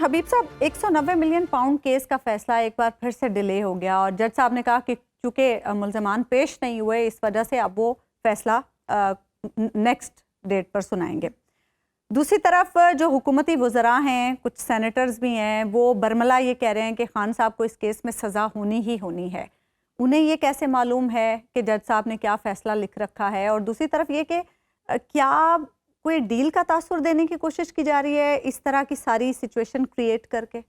حبیب صاحب 190 million pound case کا فیصلہ ایک بار پھر سے ڈیلے ہو گیا اور جج صاحب نے کہا کہ چونکہ ملزمان پیش نہیں ہوئے اس وجہ سے اب وہ فیصلہ نیکسٹ ڈیٹ پر سنائیں گے۔ دوسری طرف جو حکومتی وزراء ہیں، کچھ سینیٹرز بھی ہیں، وہ برملا یہ کہہ رہے ہیں کہ خان صاحب کو اس کیس میں سزا ہونی ہی ہونی ہے۔ انہیں یہ کیسے معلوم ہے کہ جج صاحب نے کیا فیصلہ لکھ رکھا ہے؟ اور دوسری طرف یہ کہ کیا کوئی ڈیل کا تاثر دینے کی کوشش کی جا رہی ہے اس طرح کی ساری سچویشن کریٹ کر کے؟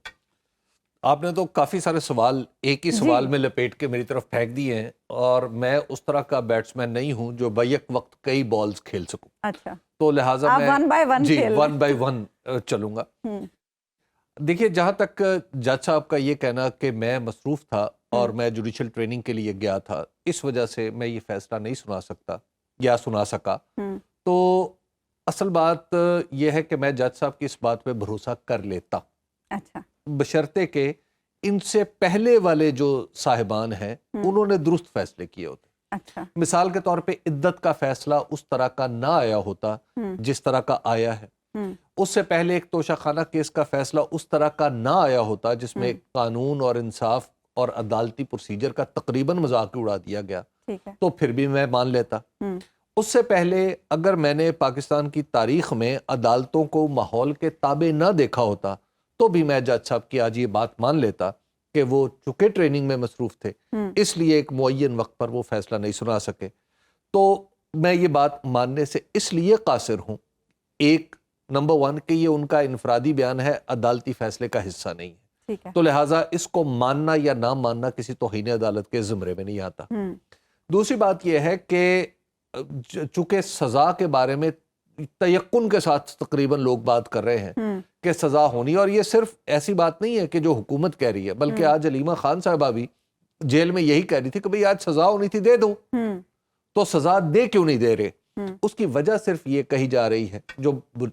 آپ نے تو کافی سارے سوال ایک ہی سوال میں لپیٹ کے میری طرف پھینک دیے ہیں، اور میں اس طرح کا بیٹسمین نہیں ہوں جو بیک وقت کئی بالز کھیل سکوں۔ اچھا، تو لہٰذا میں ون بائی ون چلوں گا۔ دیکھیے، جہاں تک جج صاحب کا یہ کہنا کہ میں مصروف تھا اور میں جوڈیشل ٹریننگ کے لیے گیا تھا، اس وجہ سے میں یہ فیصلہ نہیں سنا سکتا یا سنا سکا، تو اصل بات یہ ہے کہ میں جج صاحب کی اس بات پہ بھروسہ کر لیتا، اچھا، بشرطے کہ ان سے پہلے والے جو صاحبان ہیں انہوں نے درست فیصلے کیے ہوتے۔ اچھا، مثال کے طور پہ عدت کا فیصلہ اس طرح کا نہ آیا ہوتا جس طرح کا آیا ہے، اس سے پہلے ایک توشہ خانہ کیس کا فیصلہ اس طرح کا نہ آیا ہوتا جس میں قانون اور انصاف اور عدالتی پروسیجر کا تقریباً مذاق اڑا دیا گیا، تو پھر بھی میں مان لیتا۔ اس سے پہلے اگر میں نے پاکستان کی تاریخ میں عدالتوں کو ماحول کے تابع نہ دیکھا ہوتا تو بھی میں جج صاحب کی آج یہ بات مان لیتا کہ وہ چونکہ ٹریننگ میں مصروف تھے اس لیے ایک معین وقت پر وہ فیصلہ نہیں سنا سکے۔ تو میں یہ بات ماننے سے اس لیے قاصر ہوں، ایک نمبر ون کہ یہ ان کا انفرادی بیان ہے، عدالتی فیصلے کا حصہ نہیں ہے، تو لہٰذا اس کو ماننا یا نہ ماننا کسی توہین عدالت کے زمرے میں نہیں آتا۔ دوسری بات یہ ہے کہ چونکہ سزا کے بارے میں تیقن کے ساتھ تقریباً لوگ بات کر رہے ہیں کہ سزا ہونی، اور یہ صرف ایسی بات نہیں ہے کہ جو حکومت کہہ رہی ہے، بلکہ آج علیمہ خان صاحبہ بھی جیل میں یہی کہہ رہی تھی کہ بھئی آج سزا ہونی تھی، دے دو، تو سزا دے کیوں نہیں دے رہے؟ اس کی وجہ صرف یہ کہی جا رہی ہے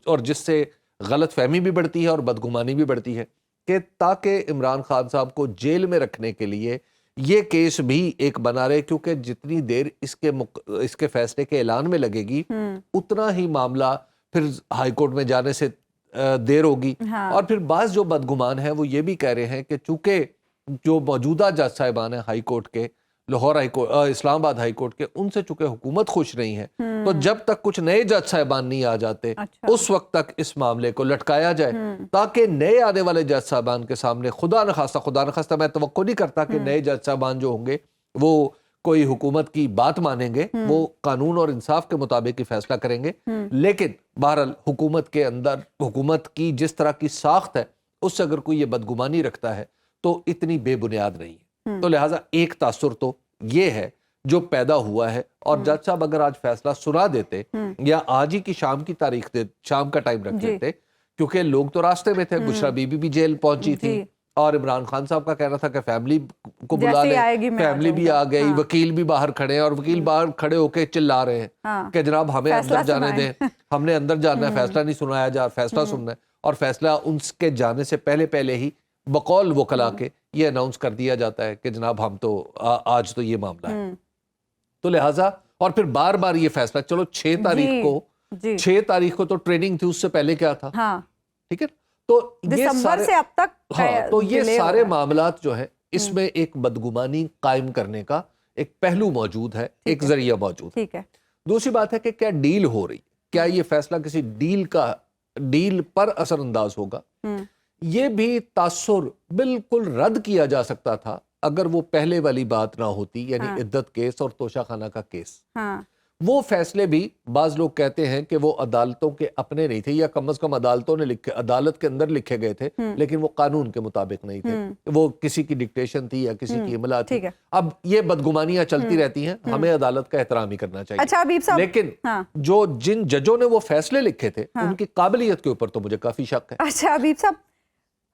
اور جس سے غلط فہمی بھی بڑھتی ہے اور بدگمانی بھی بڑھتی ہے کہ تاکہ عمران خان صاحب کو جیل میں رکھنے کے لیے یہ کیس بھی ایک بنا رہے، کیونکہ جتنی دیر اس کے فیصلے کے اعلان میں لگے گی اتنا ہی معاملہ پھر ہائی کورٹ میں جانے سے دیر ہوگی۔ اور پھر بعض جو بدگمان ہیں وہ یہ بھی کہہ رہے ہیں کہ چونکہ جو موجودہ جج صاحبان ہیں ہائی کورٹ کے، لاہور ہائی کورٹ، اسلام آباد ہائی کورٹ کے، ان سے چونکہ حکومت خوش نہیں ہے، تو جب تک کچھ نئے جج صاحبان نہیں آ جاتے اس وقت تک اس معاملے کو لٹکایا جائے تاکہ نئے آنے والے جج صاحبان کے سامنے خدا نخواستہ میں توقع نہیں کرتا کہ نئے جج صاحبان جو ہوں گے وہ کوئی حکومت کی بات مانیں گے، وہ قانون اور انصاف کے مطابق ہی فیصلہ کریں گے، لیکن بہرحال حکومت کے اندر حکومت کی جس طرح کی ساخت ہے اس سے اگر کوئی یہ بدگمانی رکھتا ہے تو اتنی بے بنیاد نہیں ہے۔ تو لہٰذا ایک تاثر تو یہ ہے جو پیدا ہوا ہے، اور جج صاحب اگر آج فیصلہ سنا دیتے یا آج ہی کی شام کی تاریخ شام کا ٹائم رکھ دیتے، کیونکہ لوگ تو راستے میں تھے، بشرا بی بی بھی جیل پہنچی تھی اور عمران خان صاحب کا کہنا تھا کہ فیملی کو بلا لیں، فیملی بھی آ گئی، وکیل بھی باہر کھڑے ہیں، اور وکیل باہر کھڑے ہو کے چلا رہے ہیں کہ جناب ہمیں اندر جانے دیں، ہم نے اندر جانا ہے، فیصلہ نہیں سنایا جا، فیصلہ سننا ہے، اور فیصلہ ان کے جانے سے پہلے ہی بقول وکلا کے یہ اناؤنس کر دیا جاتا ہے کہ جناب ہم تو آج تو یہ معاملہ ہے۔ تو لہٰذا اور پھر بار بار یہ فیصلہ، چلو 6 تاریخ کو تو ٹریننگ تھی، اس سے پہلے کیا تھا، ٹھیک ہے، تو دسمبر سے اب تک تو یہ سارے معاملات جو ہیں اس میں ایک بدگمانی قائم کرنے کا ایک پہلو موجود ہے، ایک ذریعہ موجود ہے۔ دوسری بات ہے کہ کیا ڈیل ہو رہی، کیا یہ فیصلہ کسی ڈیل پر اثر انداز ہوگا؟ یہ بھی تاثر بالکل رد کیا جا سکتا تھا اگر وہ پہلے والی بات نہ ہوتی، یعنی عدت کیس اور توشہ خانہ کا کیس۔ وہ فیصلے بھی بعض لوگ کہتے ہیں کہ وہ عدالتوں کے اپنے نہیں تھے، یا کم از کم عدالت کے اندر لکھے گئے تھے، لیکن وہ قانون کے مطابق نہیں تھے، وہ کسی کی ڈکٹیشن تھی یا کسی کی املا تھی۔ اب یہ بدگمانیاں چلتی رہتی ہیں، ہمیں عدالت کا احترام ہی کرنا چاہیے، لیکن جو جن ججوں نے وہ فیصلے لکھے تھے ان کی قابلیت کے اوپر تو مجھے کافی شک ہے۔ اچھا حبیب صاحب،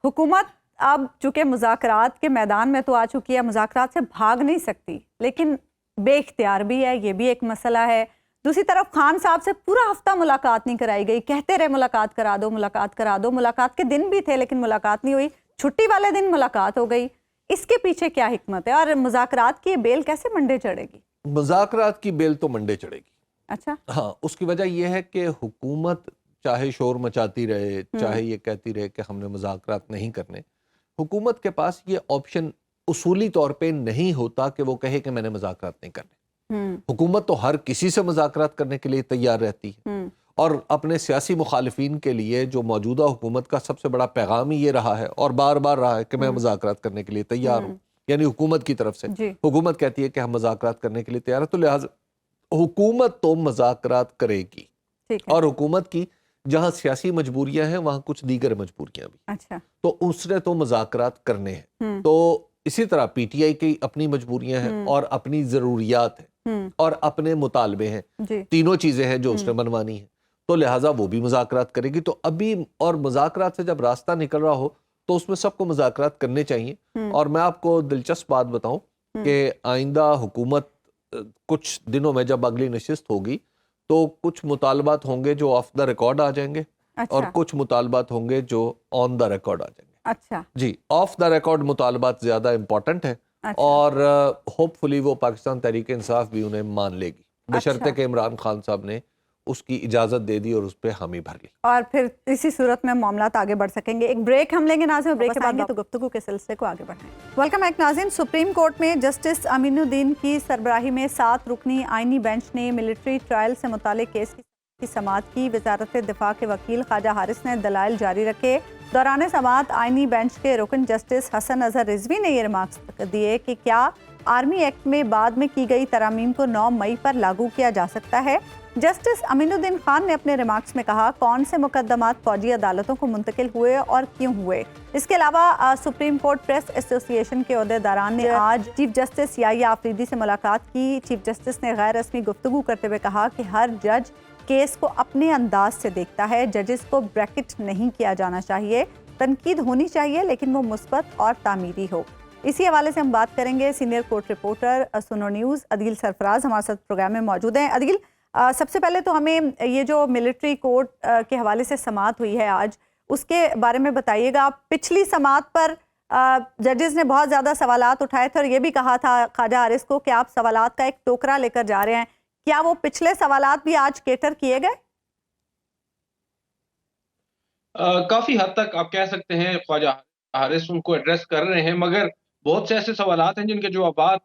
حکومت اب چونکہ مذاکرات کے میدان میں تو آ چکی ہے، مذاکرات سے بھاگ نہیں سکتی، لیکن بے اختیار بھی ہے، یہ بھی ایک مسئلہ ہے۔ دوسری طرف خان صاحب سے پورا ہفتہ ملاقات نہیں کرائی گئی، کہتے رہے ملاقات کرا دو، ملاقات کرا دو، ملاقات کے دن بھی تھے لیکن ملاقات نہیں ہوئی، چھٹی والے دن ملاقات ہو گئی۔ اس کے پیچھے کیا حکمت ہے، اور مذاکرات کی بیل کیسے منڈے چڑھے گی؟ مذاکرات کی بیل تو منڈے چڑھے گی۔ اچھا، ہاں، اس کی وجہ یہ ہے کہ حکومت چاہے شور مچاتی رہے، چاہے یہ کہتی رہے کہ ہم نے مذاکرات نہیں کرنے، حکومت کے پاس یہ آپشن اصولی طور پہ نہیں ہوتا کہ وہ کہے کہ میں نے مذاکرات نہیں کرنے۔ حکومت تو ہر کسی سے مذاکرات کرنے کے لیے تیار رہتی ہے، اور اپنے سیاسی مخالفین کے لیے جو موجودہ حکومت کا سب سے بڑا پیغام ہی یہ رہا ہے اور بار بار رہا ہے کہ میں مذاکرات کرنے کے لیے تیار ہوں، یعنی حکومت کی طرف سے حکومت کہتی ہے کہ ہم مذاکرات کرنے کے لیے تیار ہیں، تو لہٰذا حکومت تو مذاکرات کرے گی، اور حکومت کی جہاں سیاسی مجبوریاں ہیں وہاں کچھ دیگر مجبوریاں بھی، اچھا، تو اس نے تو مذاکرات کرنے ہیں۔ تو اسی طرح پی ٹی آئی کی اپنی مجبوریاں ہیں اور اپنی ضروریات ہیں اور اپنے مطالبے ہیں، تینوں چیزیں ہیں جو اس نے منوانی ہیں، تو لہٰذا وہ بھی مذاکرات کرے گی۔ تو ابھی اور مذاکرات سے جب راستہ نکل رہا ہو تو اس میں سب کو مذاکرات کرنے چاہیے۔ اور میں آپ کو دلچسپ بات بتاؤں کہ آئندہ حکومت کچھ دنوں میں جب اگلی نشست ہوگی تو کچھ مطالبات ہوں گے جو آف دا ریکارڈ آ جائیں گے، اور کچھ مطالبات ہوں گے جو آن دا ریکارڈ آ جائیں گے۔ اچھا جی، آف دا ریکارڈ مطالبات زیادہ امپورٹنٹ ہیں، اور ہوپ فلی وہ پاکستان تحریک انصاف بھی انہیں مان لے گی، بشرطے کہ عمران خان صاحب نے اس کی اجازت دے دی اور اس پہ حامی بھر لی، اور پھر اسی صورت میں معاملات آگے بڑھ سکیں گے۔ ایک بریک ہم لیں گے ناظرین، بریک کے بعد تو گفتگو کے سلسلے کو آگے بڑھائیں۔ ویلکم بیک ناظرین۔ سپریم کورٹ میں جسٹس امین الدین کی سربراہی میں 7 رکنی آئینی بینچ نے ملٹری ٹرائل سے متعلق کیس کی سماعت کی۔ وزارت دفاع کے وکیل خواجہ حارث نے دلائل جاری رکھے۔ دوران سماعت آئینی بینچ کے رکن جسٹس حسن اظہر رضوی نے یہ ریمارکس دیے کہ کیا آرمی ایکٹ میں بعد میں کی گئی ترامیم کو 9 مئی پر لاگو کیا جا سکتا ہے۔ جسٹس امین الدین خان نے اپنے ریمارکس میں کہا کون سے مقدمات فوجی عدالتوں کو منتقل ہوئے اور کیوں ہوئے۔ اس کے علاوہ سپریم کورٹ پریس ایسوسی ایشن کے عہدیداران نے آج چیف جسٹس یحییٰ آفریدی سے ملاقات کی۔ چیف جسٹس نے غیر رسمی گفتگو کرتے ہوئے کہا کہ ہر جج کیس کو اپنے انداز سے دیکھتا ہے، ججز کو بریکٹ نہیں کیا جانا چاہیے، تنقید ہونی چاہیے لیکن وہ مثبت اور تعمیری ہو۔ اسی حوالے سے ہم بات کریں گے سینئر کورٹ رپورٹر سنو نیوز عدیل سرفراز ہمارے ساتھ پروگرام میں موجود ہیں۔ عدیل، سب سے پہلے تو ہمیں یہ جو ملٹری کورٹ کے حوالے سے سماعت ہوئی ہے آج، اس کے بارے میں بتائیے گا۔ پچھلی سماعت پر ججز نے بہت زیادہ سوالات اٹھائے تھے اور یہ بھی کہا تھا خواجہ حارث کو کہ آپ سوالات کا ایک ٹوکرا لے کر جا رہے ہیں، کیا وہ پچھلے سوالات بھی آج کیٹر کیے گئے؟ کافی حد تک آپ کہہ سکتے ہیں خواجہ حارث ان کو ایڈریس کر رہے ہیں، مگر بہت سے ایسے سوالات ہیں جن کے جوابات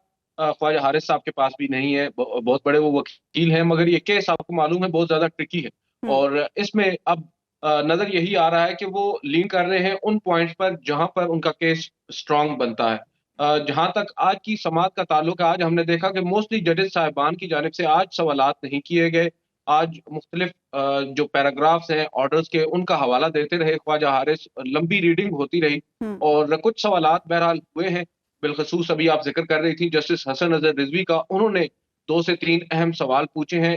خواجہ حارث صاحب کے پاس بھی نہیں ہے۔ بہت بڑے وہ وکیل ہیں، مگر یہ کیس آپ کو معلوم ہے بہت زیادہ ٹرکی ہے، اور اس میں اب نظر یہی آ رہا ہے کہ وہ لین کر رہے ہیں ان پوائنٹس پر جہاں پر ان کا کیس سٹرونگ بنتا ہے۔ جہاں تک آج کی سماعت کا تعلق ہے، آج ہم نے دیکھا کہ موسٹلی ججز صاحبان کی جانب سے آج سوالات نہیں کیے گئے۔ آج مختلف جو پیراگرافز ہیں آرڈرز کے ان کا حوالہ دیتے رہے خواجہ حارث، لمبی ریڈنگ ہوتی رہی، اور کچھ سوالات بہرحال ہوئے ہیں۔ بالخصوص ابھی آپ ذکر کر رہی تھی جسٹس حسن اظہر رضوی کا، انہوں نے 2 سے 3 اہم سوال پوچھے ہیں۔